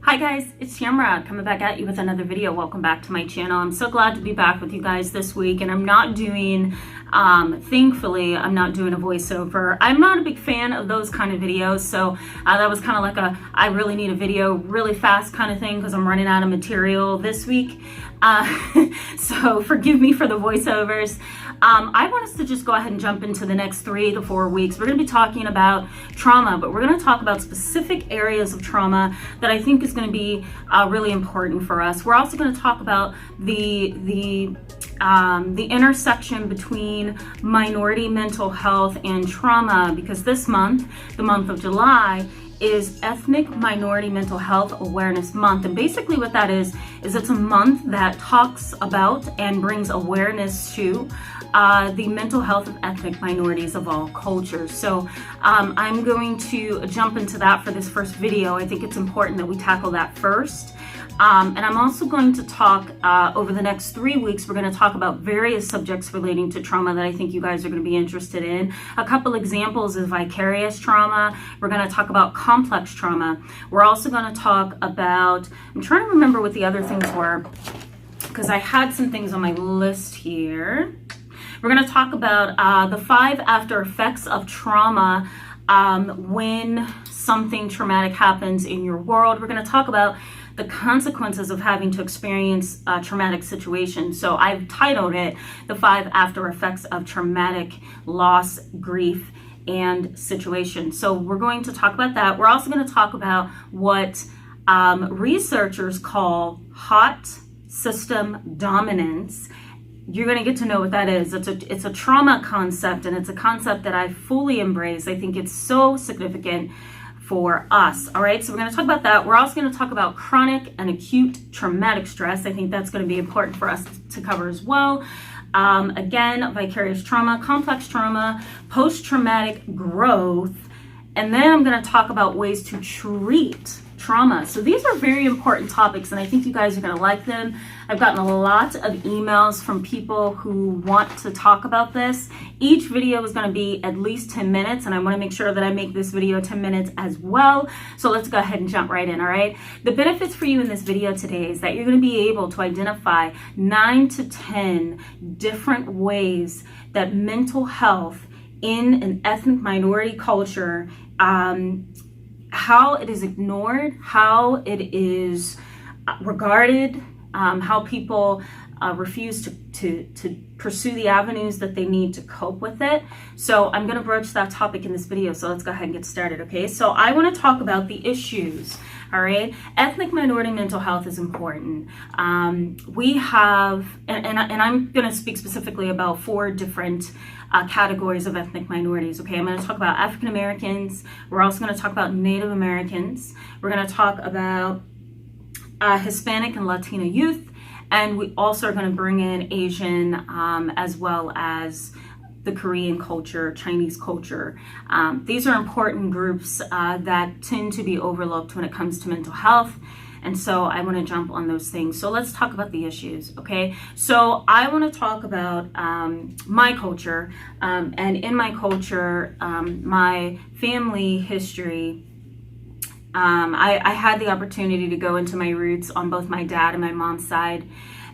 Hi guys, it's Tamara coming back at you with another video. Welcome back to my channel. I'm so glad to be back with you guys this week, and I'm not doing, thankfully, I'm not doing a voiceover. I'm not a big fan of those kind of videos, so that was kind of like I really need a video really fast kind of thing because I'm running out of material this week. So forgive me for the voiceovers. I want us to just go ahead and jump into the next 3 to 4 weeks. We're going to be talking about trauma, but we're going to talk about specific areas of trauma that I think is going to be really important for us. We're also going to talk about the intersection between minority mental health and trauma, because this month, the month of July, is Ethnic Minority Mental Health Awareness Month. And basically what that is it's a month that talks about and brings awareness to the mental health of ethnic minorities of all cultures. So I'm going to jump into that for this first video. I think it's important that we tackle that first. And I'm also going to talk over the next 3 weeks, we're going to talk about various subjects relating to trauma that I think you guys are going to be interested in. A couple examples of vicarious trauma. We're going to talk about complex trauma. We're also going to talk about, I'm trying to remember what the other things were, because I had some things on my list here. We're going to talk about the 5 after effects of trauma when something traumatic happens in your world. We're going to talk about the consequences of having to experience a traumatic situation. So I've titled it the 5 after effects of traumatic loss, grief, and situation. So we're going to talk about that. We're also going to talk about what researchers call hot system dominance. You're going to get to know what that is. It's a trauma concept, and it's a concept that I fully embrace. I think it's so significant for us. All right, so we're going to talk about that. We're also going to talk about chronic and acute traumatic stress. I think that's going to be important for us to cover as well. Again, vicarious trauma, complex trauma, post-traumatic growth, and then I'm going to talk about ways to treat trauma. So these are very important topics, and I think you guys are going to like them. I've gotten a lot of emails from people who want to talk about this. Each video is going to be at least 10 minutes, and I want to make sure that I make this video 10 minutes as well. So let's go ahead and jump right in, all right? The benefits for you in this video today is that you're going to be able to identify 9 to 10 different ways that mental health in an ethnic minority culture, how it is ignored, how it is regarded, how people refuse to pursue the avenues that they need to cope with it. So I'm going to broach that topic in this video. So let's go ahead and get started, okay? So I want to talk about the issues, all right? Ethnic minority mental health is important. We have, and I'm going to speak specifically about 4 different categories of ethnic minorities, okay? I'm going to talk about African Americans. We're also going to talk about Native Americans. We're going to talk about Hispanic and Latino youth. And we also are going to bring in Asian as well as the Korean culture, Chinese culture. These are important groups that tend to be overlooked when it comes to mental health. And so I want to jump on those things. So let's talk about the issues, okay? So I want to talk about my culture. And in my culture, my family history, I had the opportunity to go into my roots on both my dad and my mom's side.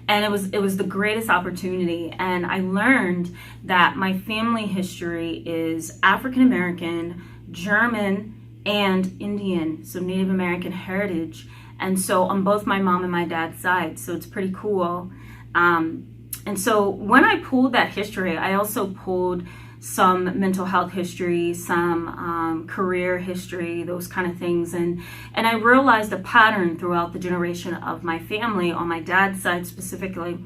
And it was the greatest opportunity. And I learned that my family history is African American, German, and Indian, so Native American heritage. And so on both my mom and my dad's side, so it's pretty cool. And so when I pulled that history, I also pulled some mental health history, some career history, those kind of things. And I realized a pattern throughout the generation of my family, on my dad's side specifically.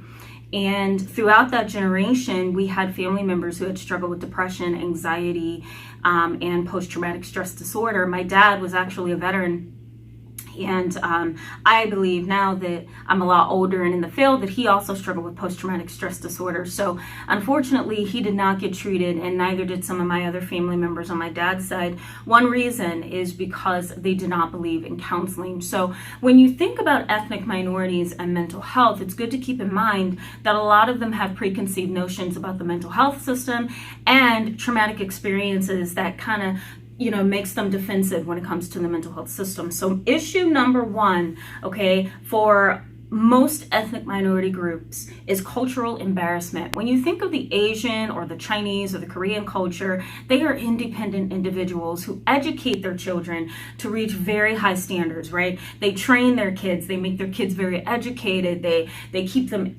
And throughout that generation, we had family members who had struggled with depression, anxiety, and post-traumatic stress disorder. My dad was actually a veteran. And I believe now that I'm a lot older and in the field that he also struggled with post-traumatic stress disorder. So unfortunately, he did not get treated, and neither did some of my other family members on my dad's side. One reason is because they did not believe in counseling. So when you think about ethnic minorities and mental health, it's good to keep in mind that a lot of them have preconceived notions about the mental health system and traumatic experiences that kind of makes them defensive when it comes to the mental health system. So issue number one, okay, for most ethnic minority groups is cultural embarrassment. When you think of the Asian or the Chinese or the Korean culture, they are independent individuals who educate their children to reach very high standards, right? They train their kids, they make their kids very educated, they keep them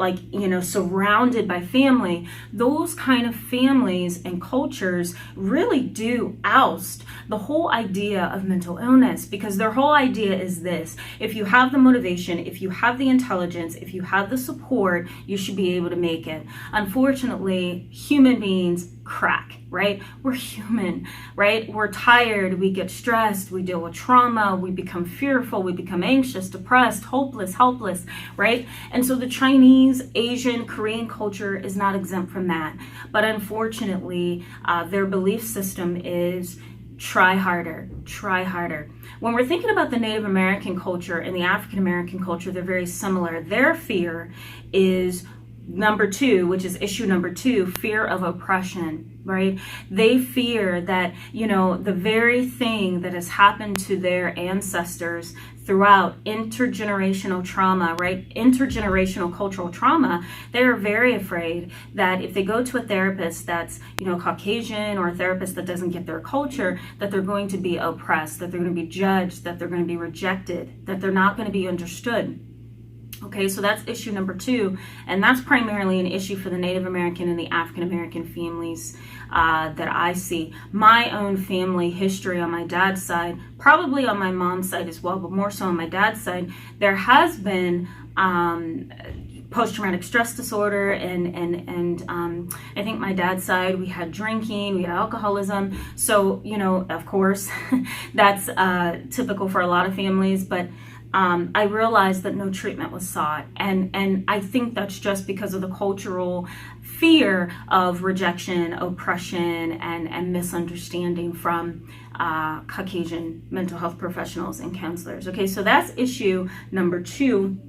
surrounded by family. Those kind of families and cultures really do oust the whole idea of mental illness, because their whole idea is this: if you have the motivation, if you have the intelligence, if you have the support, you should be able to make it. Unfortunately, human beings crack, right? We're human, right? We're tired, we get stressed, we deal with trauma, we become fearful, we become anxious, depressed, hopeless, helpless, right? And so the Chinese, Asian, Korean culture is not exempt from that. But unfortunately, their belief system is try harder, try harder. When we're thinking about the Native American culture and the African American culture, they're very similar. Their fear is number two, which is issue number two, fear of oppression, right? They fear that, the very thing that has happened to their ancestors throughout intergenerational trauma, right? Intergenerational cultural trauma, they're very afraid that if they go to a therapist that's, Caucasian, or a therapist that doesn't get their culture, that they're going to be oppressed, that they're going to be judged, that they're going to be rejected, that they're not going to be understood. Okay, so that's issue number two, and that's primarily an issue for the Native American and the African American families that I see. My own family history on my dad's side, probably on my mom's side as well, but more so on my dad's side, there has been post-traumatic stress disorder, and I think my dad's side, we had drinking, we had alcoholism. So, of course, that's typical for a lot of families, but I realized that no treatment was sought. And I think that's just because of the cultural fear of rejection, oppression, and misunderstanding from Caucasian mental health professionals and counselors. Okay, so that's issue number two.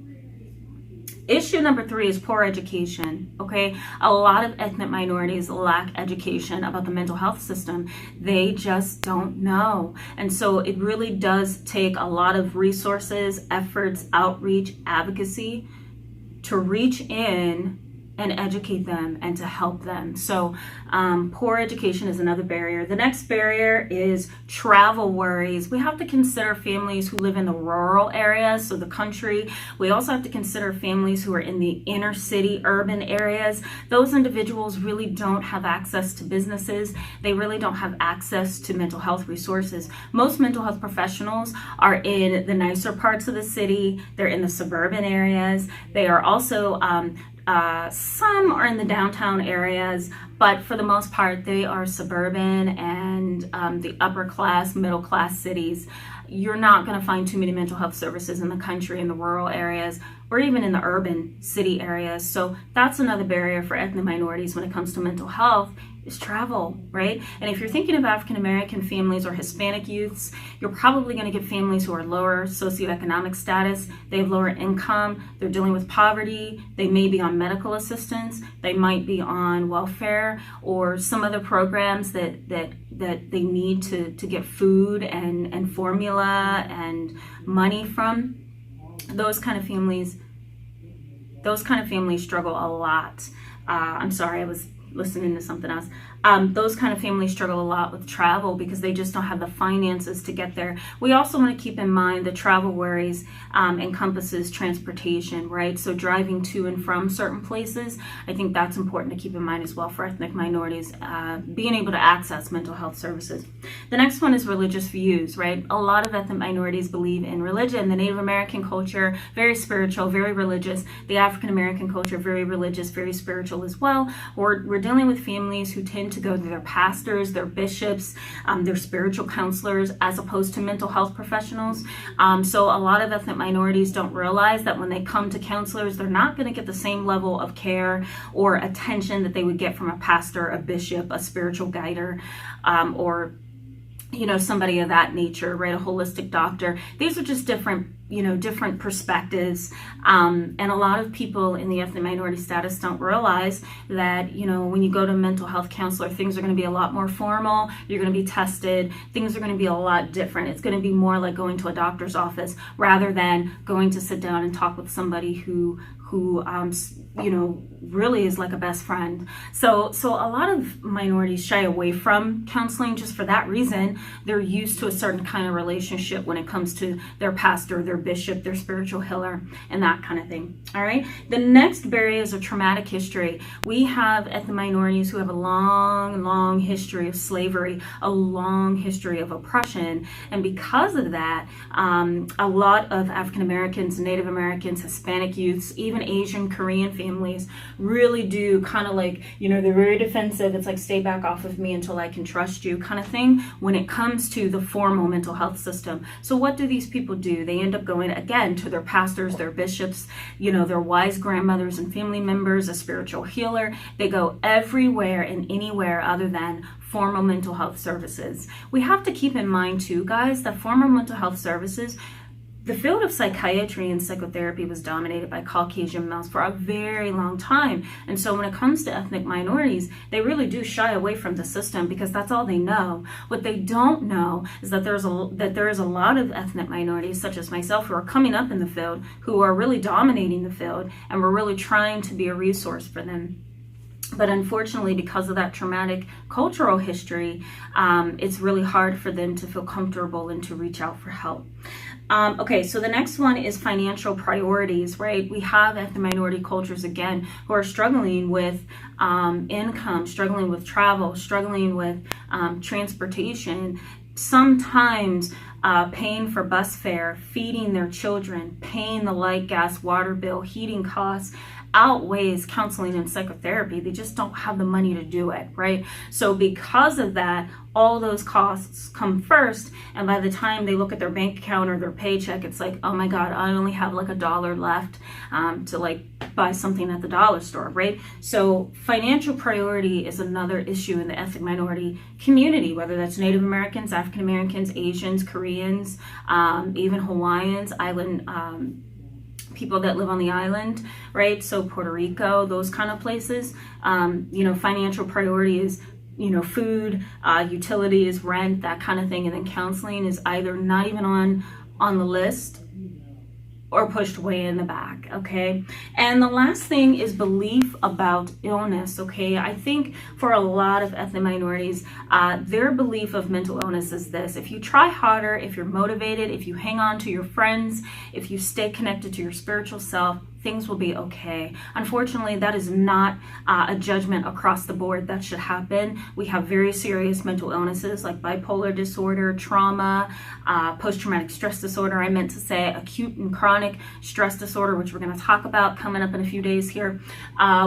Issue number three is poor education, okay? A lot of ethnic minorities lack education about the mental health system. They just don't know. And so it really does take a lot of resources, efforts, outreach, advocacy to reach in and educate them and to help them. So poor education is another barrier. The next barrier is travel worries. We have to consider families who live in the rural areas, so the country. We also have to consider families who are in the inner city, urban areas. Those individuals really don't have access to businesses. They really don't have access to mental health resources. Most mental health professionals are in the nicer parts of the city. They're in the suburban areas. They are also some are in the downtown areas, but for the most part, they are suburban and the upper class, middle class cities. You're not going to find too many mental health services in the country, in the rural areas, or even in the urban city areas. So that's another barrier for ethnic minorities when it comes to mental health, is travel, right? And if you're thinking of African American families or Hispanic youths, you're probably going to get families who are lower socioeconomic status. They have lower income. They're dealing with poverty. They may be on medical assistance. They might be on welfare or some other programs that they need to get food and formula and money from. Those kind of families struggle a lot. I'm sorry, I was listening to something else. Those kind of families struggle a lot with travel because they just don't have the finances to get there. We also want to keep in mind the travel worries encompasses transportation, right? So driving to and from certain places, I think that's important to keep in mind as well for ethnic minorities, being able to access mental health services. The next one is religious views, right? A lot of ethnic minorities believe in religion. The Native American culture, very spiritual, very religious. The African American culture, very religious, very spiritual as well. We're dealing with families who tend to go to their pastors, their bishops, their spiritual counselors, as opposed to mental health professionals. So a lot of ethnic minorities don't realize that when they come to counselors, they're not going to get the same level of care or attention that they would get from a pastor, a bishop, a spiritual guider, or somebody of that nature, right? A holistic doctor. These are just different, different perspectives. And a lot of people in the ethnic minority status don't realize that, when you go to a mental health counselor, things are going to be a lot more formal. You're going to be tested. Things are going to be a lot different. It's going to be more like going to a doctor's office rather than going to sit down and talk with somebody who really is like a best friend. So a lot of minorities shy away from counseling just for that reason. They're used to a certain kind of relationship when it comes to their pastor, their bishop, their spiritual healer, and that kind of thing. All right. The next barrier is a traumatic history. We have ethnic minorities who have a long history of slavery, a long history of oppression. And because of that, a lot of African Americans, Native Americans, Hispanic youths, even Asian, Korean families really do kind of like, they're very defensive. It's like, stay back off of me until I can trust you kind of thing when it comes to the formal mental health system. So what do these people do? They end up going again to their pastors, their bishops, their wise grandmothers and family members, a spiritual healer. They go everywhere and anywhere other than formal mental health services. We have to keep in mind too, guys, that formal mental health services, the field of psychiatry and psychotherapy was dominated by Caucasian males for a very long time. And so when it comes to ethnic minorities, they really do shy away from the system because that's all they know. What they don't know is that there is a lot of ethnic minorities, such as myself, who are coming up in the field, who are really dominating the field, and we're really trying to be a resource for them. But unfortunately, because of that traumatic cultural history, it's really hard for them to feel comfortable and to reach out for help. Okay, so the next one is financial priorities, right? We have ethnic minority cultures, again, who are struggling with income, struggling with travel, struggling with transportation, sometimes paying for bus fare, feeding their children, paying the light, gas, water bill, heating costs, outweighs counseling and psychotherapy. They just don't have the money to do it, right? So because of that, all those costs come first, and by the time they look at their bank account or their paycheck, it's like, oh my God, I only have like $1 left to like buy something at the dollar store, right? So financial priority is another issue in the ethnic minority community, whether that's Native Americans, African Americans, Asians, Koreans, even Hawaiians, island people that live on the island, right? So Puerto Rico, those kind of places, financial priority is, food, utilities, rent, that kind of thing. And then counseling is either not even on the list or pushed way in the back, okay? And the last thing is belief about illness, okay? I think for a lot of ethnic minorities, their belief of mental illness is this: if you try harder, if you're motivated, if you hang on to your friends, if you stay connected to your spiritual self, things will be okay. Unfortunately, that is not a judgment across the board that should happen. We have very serious mental illnesses like bipolar disorder, trauma, post-traumatic stress disorder. I meant to say acute and chronic stress disorder, which we're going to talk about coming up in a few days here.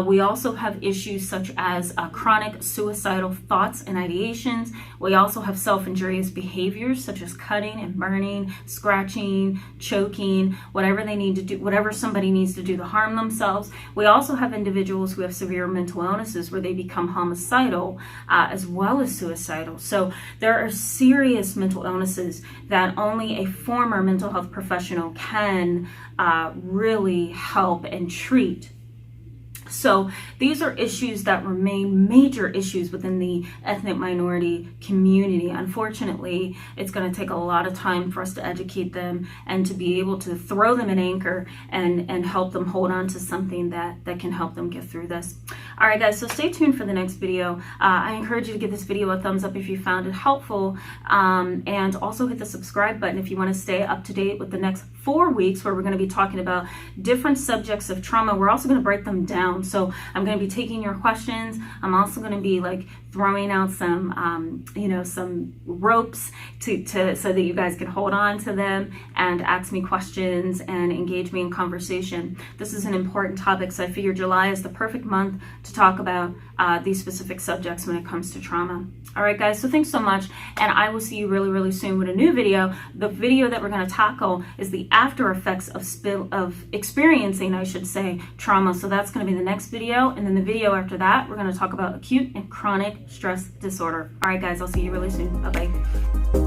We also have issues such as chronic suicidal thoughts and ideations. We also have self-injurious behaviors such as cutting and burning, scratching, choking, whatever they need to do, whatever somebody needs to do to harm themselves. We also have individuals who have severe mental illnesses where they become homicidal as well as suicidal. So there are serious mental illnesses that only a former mental health professional can really help and treat. So these are issues that remain major issues within the ethnic minority community. Unfortunately, it's going to take a lot of time for us to educate them and to be able to throw them an anchor and help them hold on to something that can help them get through this. All right, guys, so stay tuned for the next video. I encourage you to give this video a thumbs up if you found it helpful, and also hit the subscribe button if you want to stay up to date with the next 4 weeks where we're going to be talking about different subjects of trauma. We're also going to break them down. So I'm going to be taking your questions. I'm also going to be like throwing out some, some ropes so that you guys can hold on to them and ask me questions and engage me in conversation. This is an important topic, so I figured July is the perfect month to talk about these specific subjects when it comes to trauma. All right, guys, so thanks so much, and I will see you really, really soon with a new video. The video that we're going to tackle is the after effects of experiencing, I should say, trauma. So that's going to be the next video. And then the video after that, we're going to talk about acute and chronic stress disorder. All right, guys, I'll see you really soon. Bye-bye.